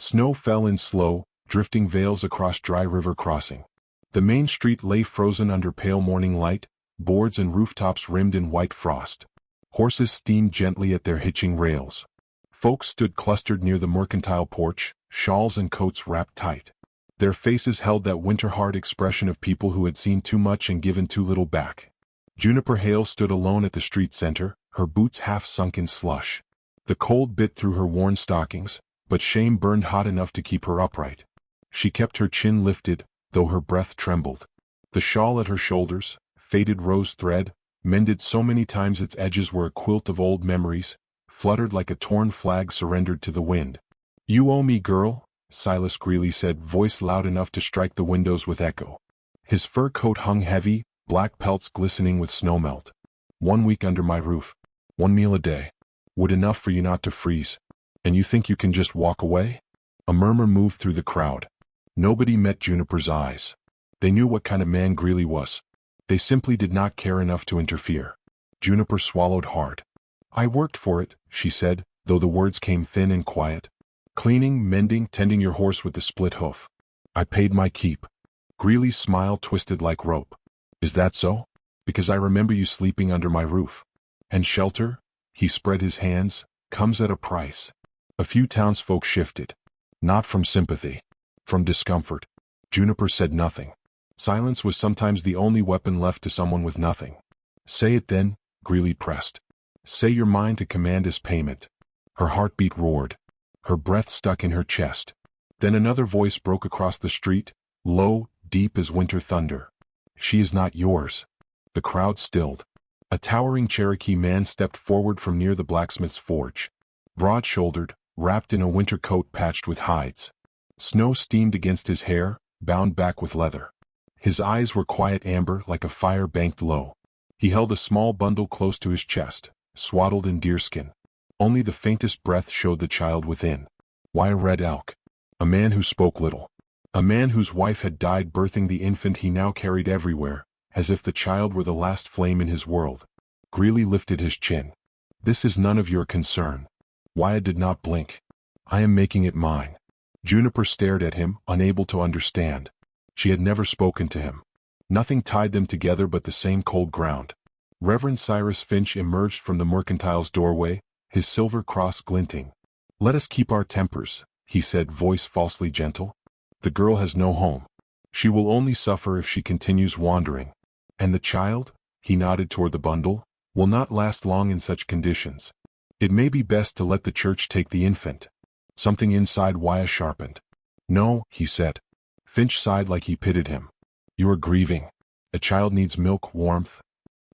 Snow fell in slow, drifting veils across dry river crossing. The main street lay frozen under pale morning light, boards and rooftops rimmed in white frost. Horses steamed gently at their hitching rails. Folks stood clustered near the mercantile porch, shawls and coats wrapped tight. Their faces held that winter-hard expression of people who had seen too much and given too little back. Juniper Hale stood alone at the street center, her boots half sunk in slush. The cold bit through her worn stockings, but shame burned hot enough to keep her upright. She kept her chin lifted, though her breath trembled. The shawl at her shoulders, faded rose thread, mended so many times its edges were a quilt of old memories, fluttered like a torn flag surrendered to the wind. "You owe me, girl," Silas Greeley said, voice loud enough to strike the windows with echo. His fur coat hung heavy, black pelts glistening with snowmelt. "1 week under my roof. 1 meal a day. Would enough for you not to freeze. And you think you can just walk away?" A murmur moved through the crowd. Nobody met Juniper's eyes. They knew what kind of man Greeley was. They simply did not care enough to interfere. Juniper swallowed hard. "I worked for it," she said, though the words came thin and quiet. "Cleaning, mending, tending your horse with the split hoof. I paid my keep." Greeley's smile twisted like rope. "Is that so? Because I remember you sleeping under my roof. And shelter," he spread his hands, "comes at a price." A few townsfolk shifted. Not from sympathy. From discomfort. Juniper said nothing. Silence was sometimes the only weapon left to someone with nothing. "Say it then," Greeley pressed. "Say your mind to command as payment." Her heartbeat roared. Her breath stuck in her chest. Then another voice broke across the street, low, deep as winter thunder. "She is not yours." The crowd stilled. A towering Cherokee man stepped forward from near the blacksmith's forge. Broad-shouldered, wrapped in a winter coat patched with hides. Snow steamed against his hair, bound back with leather. His eyes were quiet amber like a fire banked low. He held a small bundle close to his chest, swaddled in deerskin. Only the faintest breath showed the child within. Why a red elk? A man who spoke little. A man whose wife had died birthing the infant he now carried everywhere, as if the child were the last flame in his world. Greeley lifted his chin. "This is none of your concern." Wyatt did not blink. "I am making it mine." Juniper stared at him, unable to understand. She had never spoken to him. Nothing tied them together but the same cold ground. Reverend Cyrus Finch emerged from the mercantile's doorway, his silver cross glinting. "Let us keep our tempers," he said, voice falsely gentle. "The girl has no home. She will only suffer if she continues wandering. And the child," he nodded toward the bundle, "will not last long in such conditions. It may be best to let the church take the infant." Something inside Wyatt sharpened. "No," he said. Finch sighed like he pitied him. "You are grieving. A child needs milk, warmth.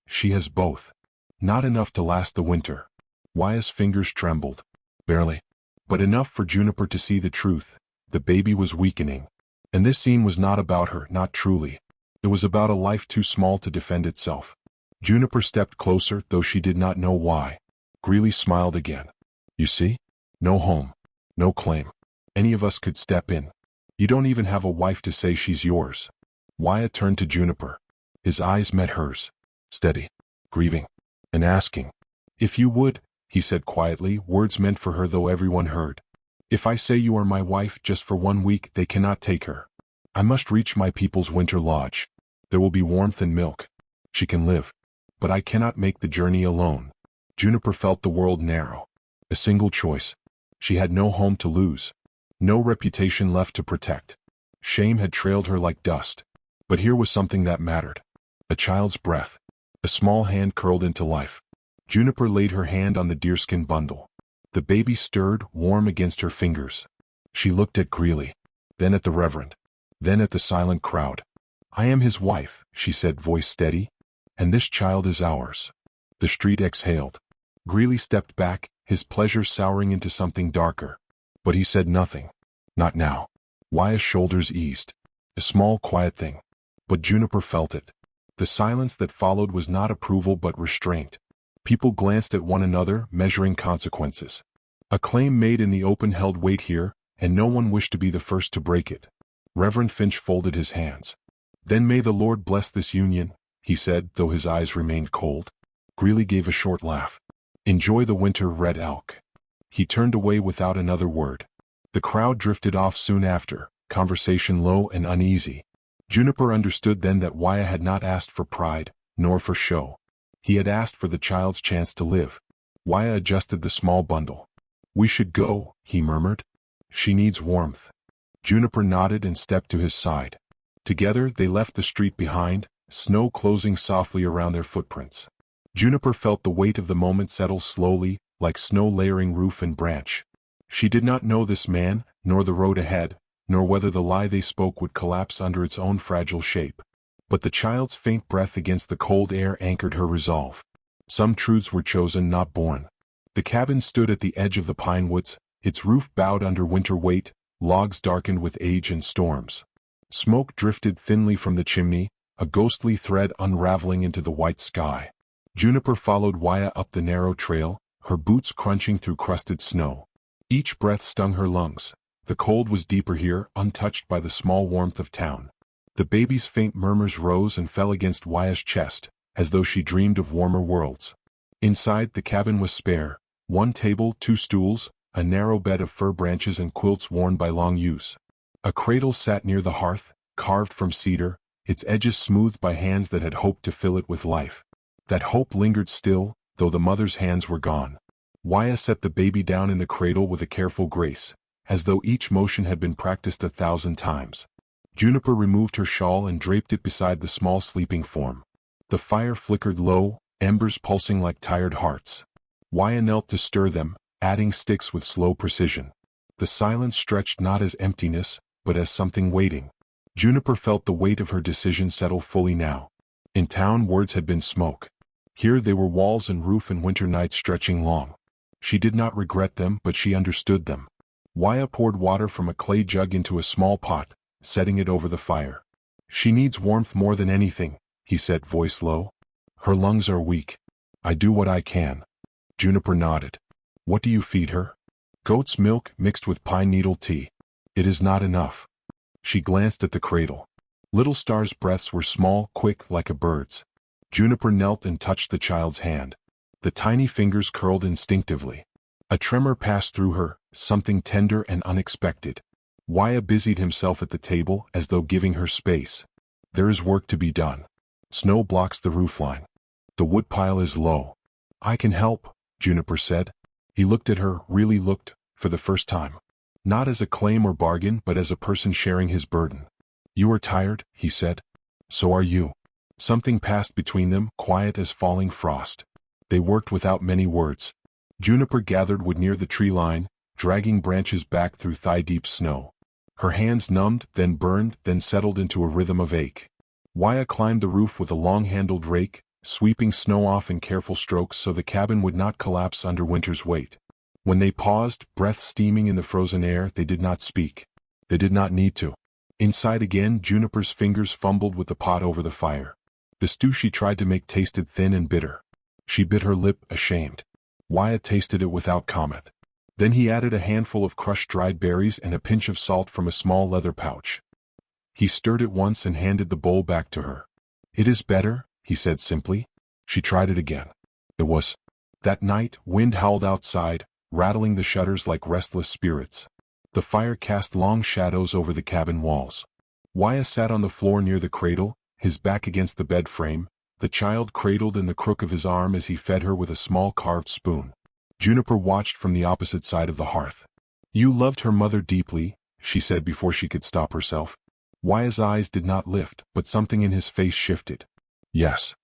She has both. Not enough to last the winter." Wyatt's fingers trembled. Barely. But enough for Juniper to see the truth. The baby was weakening. And this scene was not about her, not truly. It was about a life too small to defend itself. Juniper stepped closer, though she did not know why. Greeley smiled again. "You see? No home. No claim. Any of us could step in. You don't even have a wife to say she's yours." Wyatt turned to Juniper. His eyes met hers. Steady. Grieving. And asking. "If you would," he said quietly, words meant for her though everyone heard. "If I say you are my wife just for 1 week, they cannot take her. I must reach my people's winter lodge. There will be warmth and milk. She can live. But I cannot make the journey alone." Juniper felt the world narrow. A single choice. She had no home to lose. No reputation left to protect. Shame had trailed her like dust. But here was something that mattered. A child's breath. A small hand curled into life. Juniper laid her hand on the deerskin bundle. The baby stirred, warm against her fingers. She looked at Greeley. Then at the Reverend. Then at the silent crowd. "I am his wife," she said, voice steady. "And this child is ours." The street exhaled. Greeley stepped back, his pleasure souring into something darker. But he said nothing. Not now. Wyatt's shoulders eased. A small, quiet thing. But Juniper felt it. The silence that followed was not approval but restraint. People glanced at one another, measuring consequences. A claim made in the open held weight here, and no one wished to be the first to break it. Reverend Finch folded his hands. "Then may the Lord bless this union," he said, though his eyes remained cold. Greeley gave a short laugh. "Enjoy the winter, red elk." He turned away without another word. The crowd drifted off soon after, conversation low and uneasy. Juniper understood then that Waya had not asked for pride, nor for show. He had asked for the child's chance to live. Waya adjusted the small bundle. "We should go," he murmured. "She needs warmth." Juniper nodded and stepped to his side. Together they left the street behind, snow closing softly around their footprints. Juniper felt the weight of the moment settle slowly, like snow layering roof and branch. She did not know this man, nor the road ahead, nor whether the lie they spoke would collapse under its own fragile shape. But the child's faint breath against the cold air anchored her resolve. Some truths were chosen, not born. The cabin stood at the edge of the pine woods, its roof bowed under winter weight, logs darkened with age and storms. Smoke drifted thinly from the chimney, a ghostly thread unraveling into the white sky. Juniper followed Waya up the narrow trail, her boots crunching through crusted snow. Each breath stung her lungs. The cold was deeper here, untouched by the small warmth of town. The baby's faint murmurs rose and fell against Waya's chest, as though she dreamed of warmer worlds. Inside, the cabin was spare. One table, 2 stools, a narrow bed of fir branches and quilts worn by long use. A cradle sat near the hearth, carved from cedar, its edges smoothed by hands that had hoped to fill it with life. That hope lingered still, though the mother's hands were gone. Waya set the baby down in the cradle with a careful grace, as though each motion had been practiced 1,000 times. Juniper removed her shawl and draped it beside the small sleeping form. The fire flickered low, embers pulsing like tired hearts. Waya knelt to stir them, adding sticks with slow precision. The silence stretched not as emptiness, but as something waiting. Juniper felt the weight of her decision settle fully now. In town, words had been smoke. Here they were walls and roof and winter nights stretching long. She did not regret them, but she understood them. Waya poured water from a clay jug into a small pot, setting it over the fire. "She needs warmth more than anything," he said, voice low. "Her lungs are weak. I do what I can." Juniper nodded. "What do you feed her?" "Goat's milk mixed with pine needle tea. It is not enough." She glanced at the cradle. Little Star's breaths were small, quick, like a bird's. Juniper knelt and touched the child's hand. The tiny fingers curled instinctively. A tremor passed through her, something tender and unexpected. Waya busied himself at the table as though giving her space. "There is work to be done. Snow blocks the roofline. The woodpile is low." "I can help," Juniper said. He looked at her, really looked, for the first time. Not as a claim or bargain, but as a person sharing his burden. "You are tired," he said. "So are you." Something passed between them, quiet as falling frost. They worked without many words. Juniper gathered wood near the tree line, dragging branches back through thigh-deep snow. Her hands numbed, then burned, then settled into a rhythm of ache. Waya climbed the roof with a long-handled rake, sweeping snow off in careful strokes so the cabin would not collapse under winter's weight. When they paused, breath steaming in the frozen air, they did not speak. They did not need to. Inside again, Juniper's fingers fumbled with the pot over the fire. The stew she tried to make tasted thin and bitter. She bit her lip, ashamed. Wyatt tasted it without comment. Then he added a handful of crushed dried berries and a pinch of salt from a small leather pouch. He stirred it once and handed the bowl back to her. "It is better," he said simply. She tried it again. It was. That night, wind howled outside, rattling the shutters like restless spirits. The fire cast long shadows over the cabin walls. Wyatt sat on the floor near the cradle, his back against the bed frame, the child cradled in the crook of his arm as he fed her with a small carved spoon. Juniper watched from the opposite side of the hearth. "You loved her mother deeply," she said before she could stop herself. Wyatt's eyes did not lift, but something in his face shifted. "Yes."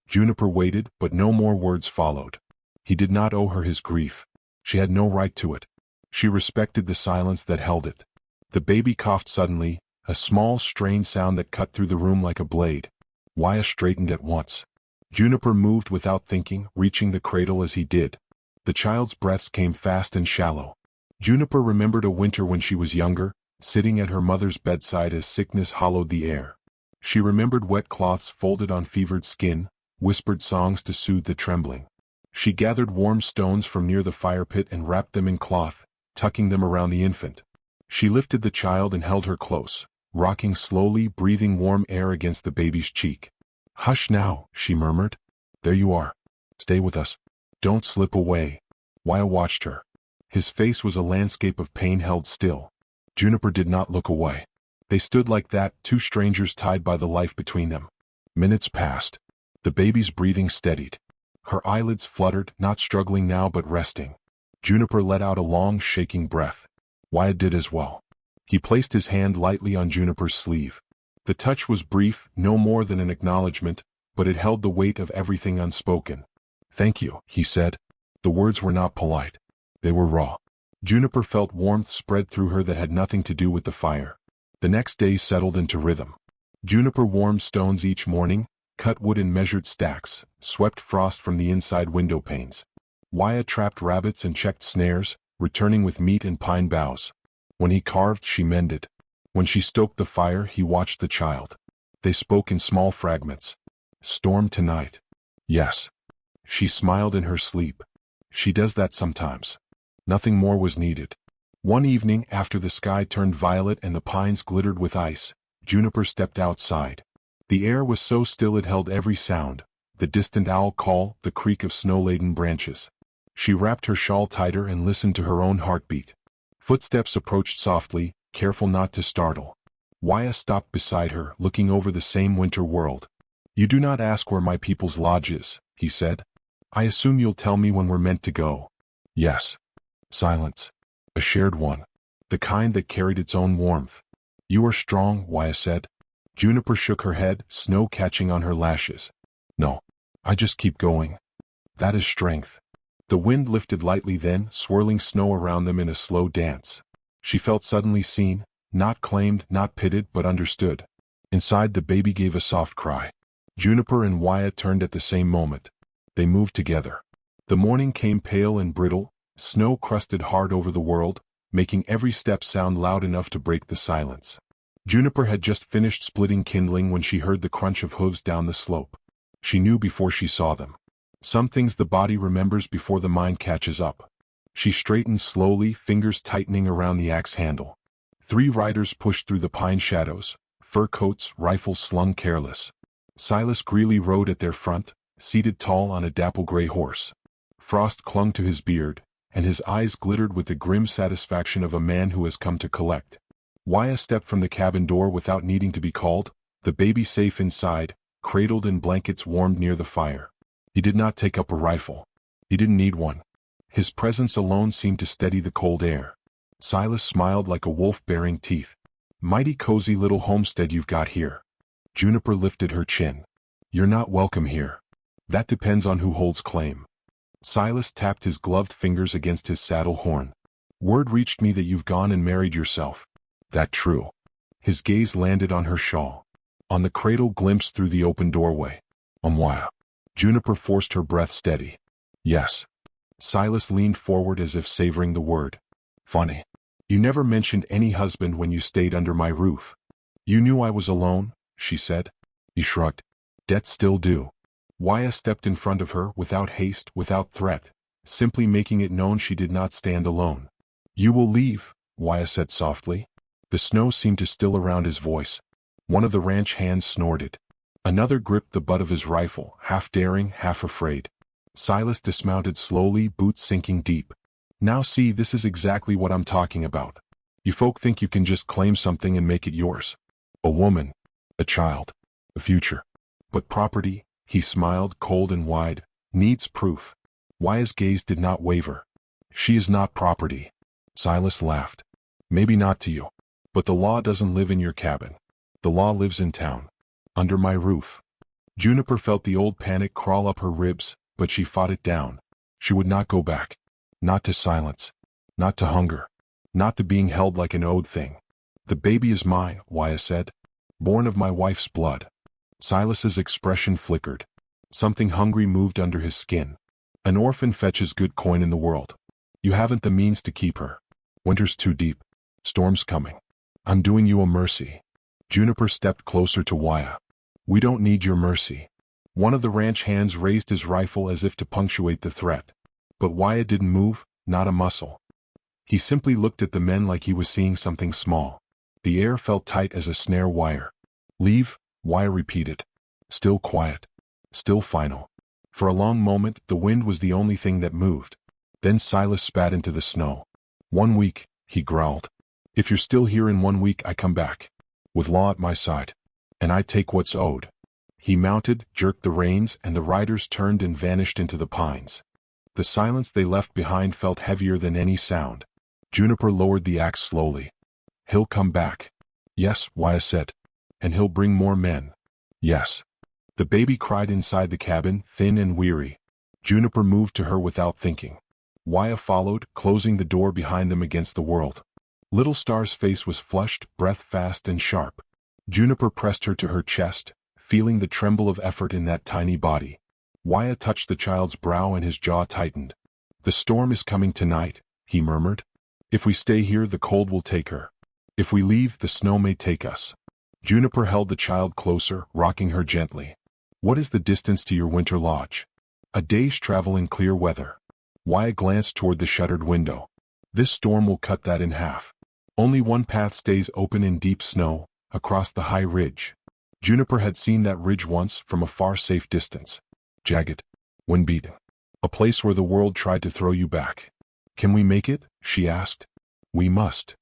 Juniper waited, but no more words followed. He did not owe her his grief. She had no right to it. She respected the silence that held it. The baby coughed suddenly, a small, strained sound that cut through the room like a blade. Wyatt straightened at once. Juniper moved without thinking, reaching the cradle as he did. The child's breaths came fast and shallow. Juniper remembered a winter when she was younger, sitting at her mother's bedside as sickness hollowed the air. She remembered wet cloths folded on fevered skin, whispered songs to soothe the trembling. She gathered warm stones from near the fire pit and wrapped them in cloth, tucking them around the infant. She lifted the child and held her close, rocking slowly, breathing warm air against the baby's cheek. "Hush now," she murmured. "There you are. Stay with us. Don't slip away." Wyatt watched her. His face was a landscape of pain held still. Juniper did not look away. They stood like that, two strangers tied by the life between them. Minutes passed. The baby's breathing steadied. Her eyelids fluttered, not struggling now but resting. Juniper let out a long, shaking breath. Wyatt did as well. He placed his hand lightly on Juniper's sleeve. The touch was brief, no more than an acknowledgement, but it held the weight of everything unspoken. "Thank you," he said. The words were not polite. They were raw. Juniper felt warmth spread through her that had nothing to do with the fire. The next day settled into rhythm. Juniper warmed stones each morning, cut wood in measured stacks, swept frost from the inside window panes. Wyatt trapped rabbits and checked snares, returning with meat and pine boughs. When he carved, she mended. When she stoked the fire, he watched the child. They spoke in small fragments. "Storm tonight." "Yes." She smiled in her sleep. "She does that sometimes." Nothing more was needed. One evening, after the sky turned violet and the pines glittered with ice, Juniper stepped outside. The air was so still it held every sound, the distant owl call, the creak of snow-laden branches. She wrapped her shawl tighter and listened to her own heartbeat. Footsteps approached softly, careful not to startle. Wyatt stopped beside her, looking over the same winter world. "You do not ask where my people's lodge is," he said. "I assume you'll tell me when we're meant to go." "Yes." Silence. A shared one. The kind that carried its own warmth. "You are strong," Wyatt said. Juniper shook her head, snow catching on her lashes. "No. I just keep going. That is strength." The wind lifted lightly then, swirling snow around them in a slow dance. She felt suddenly seen, not claimed, not pitied, but understood. Inside, the baby gave a soft cry. Juniper and Wyatt turned at the same moment. They moved together. The morning came pale and brittle, snow crusted hard over the world, making every step sound loud enough to break the silence. Juniper had just finished splitting kindling when she heard the crunch of hooves down the slope. She knew before she saw them. Some things the body remembers before the mind catches up. She straightened slowly, fingers tightening around the axe handle. 3 riders pushed through the pine shadows, fur coats, rifles slung careless. Silas Greeley rode at their front, seated tall on a dapple-gray horse. Frost clung to his beard, and his eyes glittered with the grim satisfaction of a man who has come to collect. Wyatt stepped from the cabin door without needing to be called, the baby safe inside, cradled in blankets warmed near the fire. He did not take up a rifle. He didn't need one. His presence alone seemed to steady the cold air. Silas smiled like a wolf baring teeth. "Mighty cozy little homestead you've got here." Juniper lifted her chin. "You're not welcome here. That depends on who holds claim." Silas tapped his gloved fingers against his saddle horn. "Word reached me that you've gone and married yourself. That true?" His gaze landed on her shawl. On the cradle glimpsed through the open doorway. Wyatt." Juniper forced her breath steady. "Yes." Silas leaned forward as if savoring the word. "Funny. You never mentioned any husband when you stayed under my roof." "You knew I was alone," she said. He shrugged. "Debts still due." Wyatt stepped in front of her, without haste, without threat, simply making it known she did not stand alone. "You will leave," Wyatt said softly. The snow seemed to still around his voice. One of the ranch hands snorted. Another gripped the butt of his rifle, half daring, half afraid. Silas dismounted slowly, boots sinking deep. "Now see, this is exactly what I'm talking about. You folk think you can just claim something and make it yours. A woman, a child, a future. But property," he smiled cold and wide, "needs proof." Wyatt's gaze did not waver. "She is not property." Silas laughed. "Maybe not to you. But the law doesn't live in your cabin. The law lives in town. Under my roof." Juniper felt the old panic crawl up her ribs, but she fought it down. She would not go back. Not to silence. Not to hunger. Not to being held like an owed thing. "The baby is mine," Wyatt said. "Born of my wife's blood." Silas's expression flickered. Something hungry moved under his skin. "An orphan fetches good coin in the world. You haven't the means to keep her. Winter's too deep. Storm's coming. I'm doing you a mercy." Juniper stepped closer to Wyatt. "We don't need your mercy." One of the ranch hands raised his rifle as if to punctuate the threat. But Wyatt didn't move, not a muscle. He simply looked at the men like he was seeing something small. The air felt tight as a snare wire. "Leave," Wyatt repeated. Still quiet. Still final. For a long moment, the wind was the only thing that moved. Then Silas spat into the snow. 1 week, he growled. If you're still here in 1 week I come back. With law at my side. And I take what's owed. He mounted, jerked the reins, and the riders turned and vanished into the pines. The silence they left behind felt heavier than any sound. Juniper lowered the axe slowly. He'll come back. Yes, Wyatt said. And he'll bring more men. Yes. The baby cried inside the cabin, thin and weary. Juniper moved to her without thinking. Wyatt followed, closing the door behind them against the world. Little Star's face was flushed, breath fast and sharp. Juniper pressed her to her chest, feeling the tremble of effort in that tiny body. Wyatt touched the child's brow and his jaw tightened. The storm is coming tonight, he murmured. If we stay here the cold will take her. If we leave the snow may take us. Juniper held the child closer, rocking her gently. What is the distance to your winter lodge? A day's travel in clear weather. Wyatt glanced toward the shuttered window. This storm will cut that in half. Only one path stays open in deep snow, across the high ridge. Juniper had seen that ridge once from a far safe distance. Jagged. Wind-beaten. A place where the world tried to throw you back. Can we make it? She asked. We must.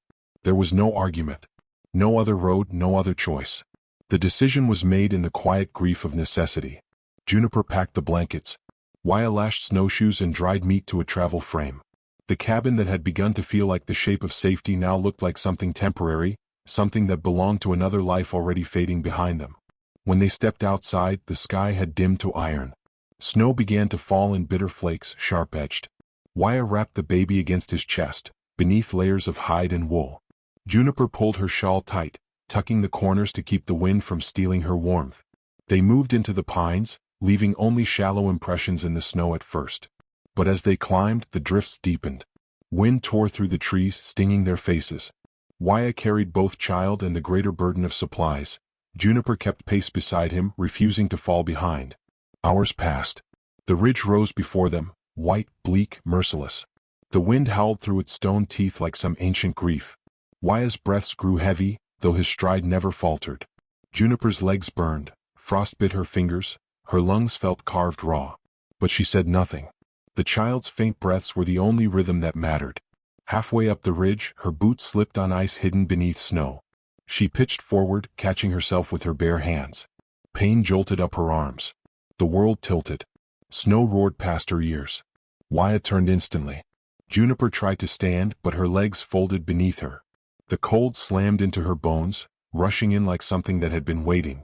There was no argument. No other road, no other choice. The decision was made in the quiet grief of necessity. Juniper packed the blankets. Wyatt lashed snowshoes and dried meat to a travel frame. The cabin that had begun to feel like the shape of safety now looked like something temporary, something that belonged to another life already fading behind them. When they stepped outside, the sky had dimmed to iron. Snow began to fall in bitter flakes, sharp-edged. Wyatt wrapped the baby against his chest, beneath layers of hide and wool. Juniper pulled her shawl tight, tucking the corners to keep the wind from stealing her warmth. They moved into the pines, leaving only shallow impressions in the snow at first. But as they climbed, the drifts deepened. Wind tore through the trees, stinging their faces. Wyatt carried both child and the greater burden of supplies. Juniper kept pace beside him, refusing to fall behind. Hours passed. The ridge rose before them, white, bleak, merciless. The wind howled through its stone teeth like some ancient grief. Wyatt's breaths grew heavy, though his stride never faltered. Juniper's legs burned, frost bit her fingers, her lungs felt carved raw. But she said nothing. The child's faint breaths were the only rhythm that mattered. Halfway up the ridge, her boots slipped on ice hidden beneath snow. She pitched forward, catching herself with her bare hands. Pain jolted up her arms. The world tilted. Snow roared past her ears. Wyatt turned instantly. Juniper tried to stand, but her legs folded beneath her. The cold slammed into her bones, rushing in like something that had been waiting.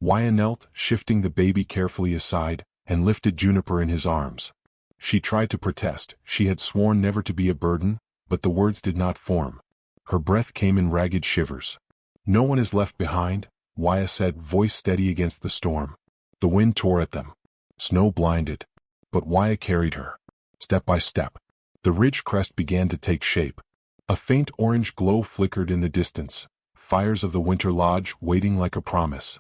Wyatt knelt, shifting the baby carefully aside, and lifted Juniper in his arms. She tried to protest. She had sworn never to be a burden, but the words did not form. Her breath came in ragged shivers. No one is left behind, Wyatt said, voice steady against the storm. The wind tore at them. Snow blinded. But Wyatt carried her. Step by step. The ridge crest began to take shape. A faint orange glow flickered in the distance. Fires of the winter lodge waiting like a promise.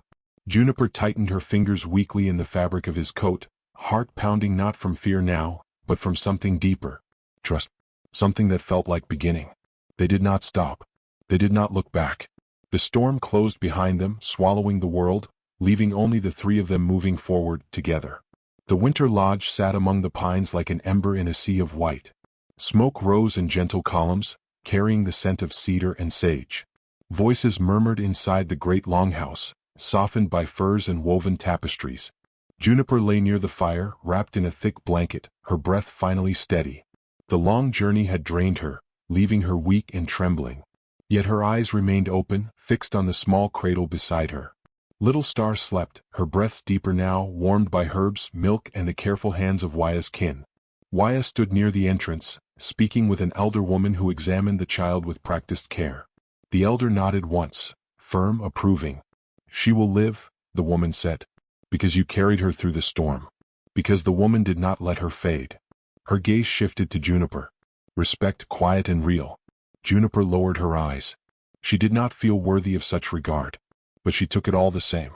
Juniper tightened her fingers weakly in the fabric of his coat, heart pounding not from fear now, but from something deeper. Trust. Something that felt like beginning. They did not stop. They did not look back. The storm closed behind them, swallowing the world, leaving only the three of them moving forward, together. The winter lodge sat among the pines like an ember in a sea of white. Smoke rose in gentle columns, carrying the scent of cedar and sage. Voices murmured inside the great longhouse, softened by furs and woven tapestries. Juniper lay near the fire, wrapped in a thick blanket, her breath finally steady. The long journey had drained her, leaving her weak and trembling. Yet her eyes remained open, fixed on the small cradle beside her. Little Star slept, her breaths deeper now, warmed by herbs, milk, and the careful hands of Wyatt's kin. Wyatt stood near the entrance, speaking with an elder woman who examined the child with practiced care. The elder nodded once, firm, approving. She will live, the woman said. Because you carried her through the storm. Because the woman did not let her fade. Her gaze shifted to Juniper. Respect, quiet and real. Juniper lowered her eyes. She did not feel worthy of such regard. But she took it all the same.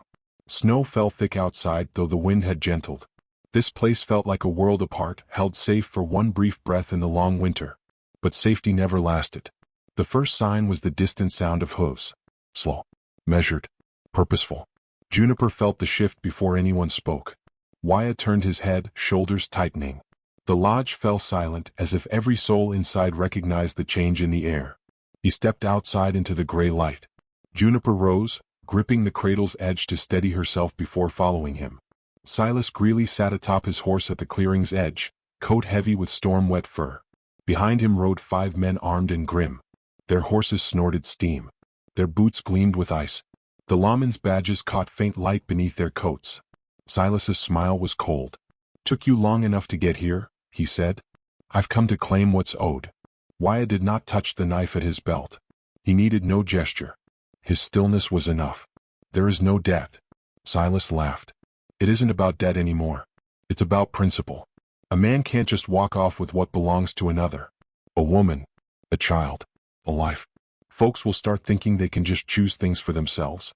Snow fell thick outside, though the wind had gentled. This place felt like a world apart, held safe for one brief breath in the long winter. But safety never lasted. The first sign was the distant sound of hooves. Slow. Measured. Purposeful. Juniper felt the shift before anyone spoke. Wyatt turned his head, shoulders tightening. The lodge fell silent as if every soul inside recognized the change in the air. He stepped outside into the gray light. Juniper rose, gripping the cradle's edge to steady herself before following him. Silas Greeley sat atop his horse at the clearing's edge, coat heavy with storm-wet fur. Behind him rode 5 men armed and grim. Their horses snorted steam. Their boots gleamed with ice. The lawmen's badges caught faint light beneath their coats. Silas's smile was cold. "Took you long enough to get here," he said. "I've come to claim what's owed." Wyatt did not touch the knife at his belt. He needed no gesture. His stillness was enough. "There is no debt." Silas laughed. "It isn't about debt anymore. It's about principle. A man can't just walk off with what belongs to another. A woman, a child, a life. Folks will start thinking they can just choose things for themselves."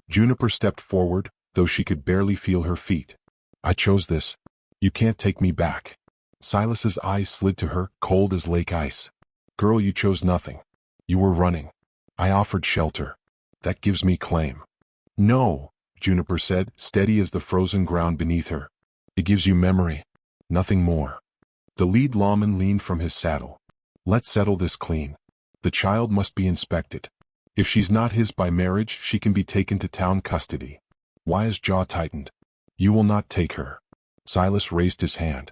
Juniper stepped forward, though she could barely feel her feet. "I chose this. You can't take me back." Silas's eyes slid to her, cold as lake ice. "Girl, you chose nothing. You were running. I offered shelter. That gives me claim." "No," Juniper said, steady as the frozen ground beneath her. "It gives you memory. Nothing more." The lead lawman leaned from his saddle. "Let's settle this clean. The child must be inspected. If she's not his by marriage, she can be taken to town custody." Wyatt's jaw tightened. "You will not take her." Silas raised his hand.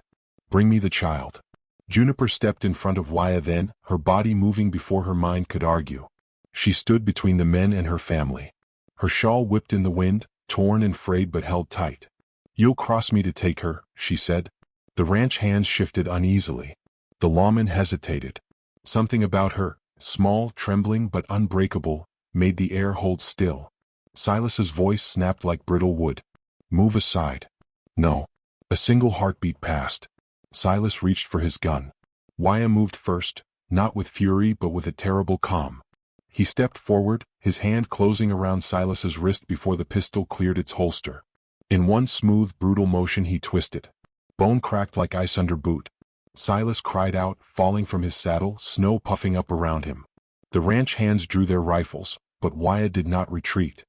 "Bring me the child." Juniper stepped in front of Wyatt then, her body moving before her mind could argue. She stood between the men and her family. Her shawl whipped in the wind, torn and frayed but held tight. "You'll cross me to take her," she said. The ranch hands shifted uneasily. The lawman hesitated. Something about her, small, trembling but unbreakable, made the air hold still. Silas's voice snapped like brittle wood. "Move aside." "No." A single heartbeat passed. Silas reached for his gun. Wyatt moved first, not with fury but with a terrible calm. He stepped forward, his hand closing around Silas's wrist before the pistol cleared its holster. In one smooth, brutal motion he twisted. Bone cracked like ice under boot. Silas cried out, falling from his saddle, snow puffing up around him. The ranch hands drew their rifles, but Wyatt did not retreat.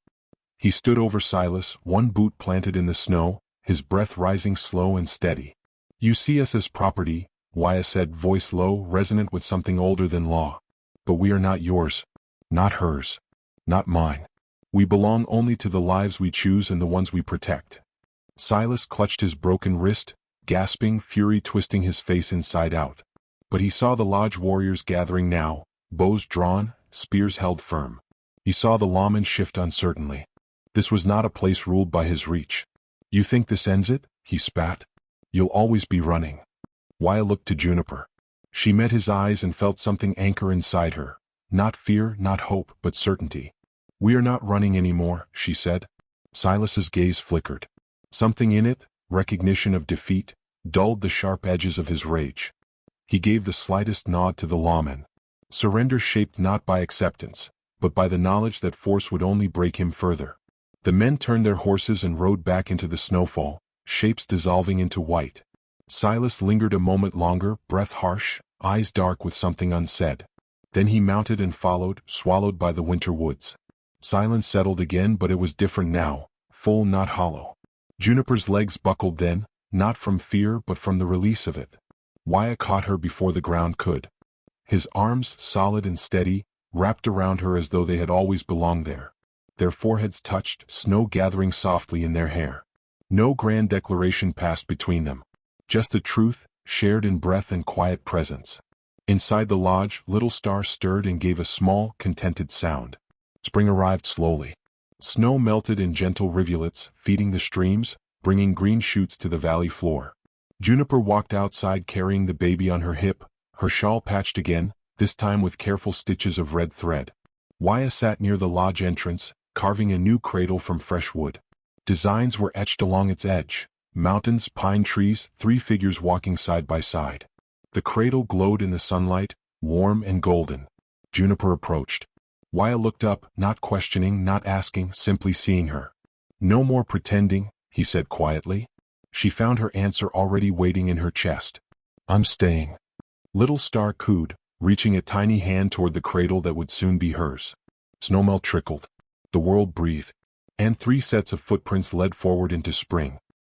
He stood over Silas, one boot planted in the snow, his breath rising slow and steady. "You see us as property," Wyatt said, voice low, resonant with something older than law. "But we are not yours. Not hers. Not mine. We belong only to the lives we choose and the ones we protect." Silas clutched his broken wrist, gasping, fury twisting his face inside out. But he saw the lodge warriors gathering now, bows drawn, spears held firm. He saw the lawman shift uncertainly. This was not a place ruled by his reach. "You think this ends it?" he spat. "You'll always be running." Wyatt looked to Juniper. She met his eyes and felt something anchor inside her. Not fear, not hope, but certainty. "We are not running anymore," she said. Silas's gaze flickered. Something in it, recognition of defeat, dulled the sharp edges of his rage. He gave the slightest nod to the lawman. Surrender shaped not by acceptance, but by the knowledge that force would only break him further. The men turned their horses and rode back into the snowfall, shapes dissolving into white. Silas lingered a moment longer, breath harsh, eyes dark with something unsaid. Then he mounted and followed, swallowed by the winter woods. Silence settled again, but it was different now, full not hollow. Juniper's legs buckled then, not from fear but from the release of it. Wyatt caught her before the ground could. His arms, solid and steady, wrapped around her as though they had always belonged there. Their foreheads touched, snow gathering softly in their hair. No grand declaration passed between them. Just a truth, shared in breath and quiet presence. Inside the lodge, Little Star stirred and gave a small, contented sound. Spring arrived slowly. Snow melted in gentle rivulets, feeding the streams, bringing green shoots to the valley floor. Juniper walked outside carrying the baby on her hip, her shawl patched again, this time with careful stitches of red thread. Wyatt sat near the lodge entrance, carving a new cradle from fresh wood. Designs were etched along its edge. Mountains, pine trees, 3 figures walking side by side. The cradle glowed in the sunlight, warm and golden. Juniper approached. Wyatt looked up, not questioning, not asking, simply seeing her. "No more pretending," he said quietly. She found her answer already waiting in her chest. "I'm staying." Little Star cooed, reaching a tiny hand toward the cradle that would soon be hers. Snowmelt trickled. The world breathed. And 3 sets of footprints led forward into spring.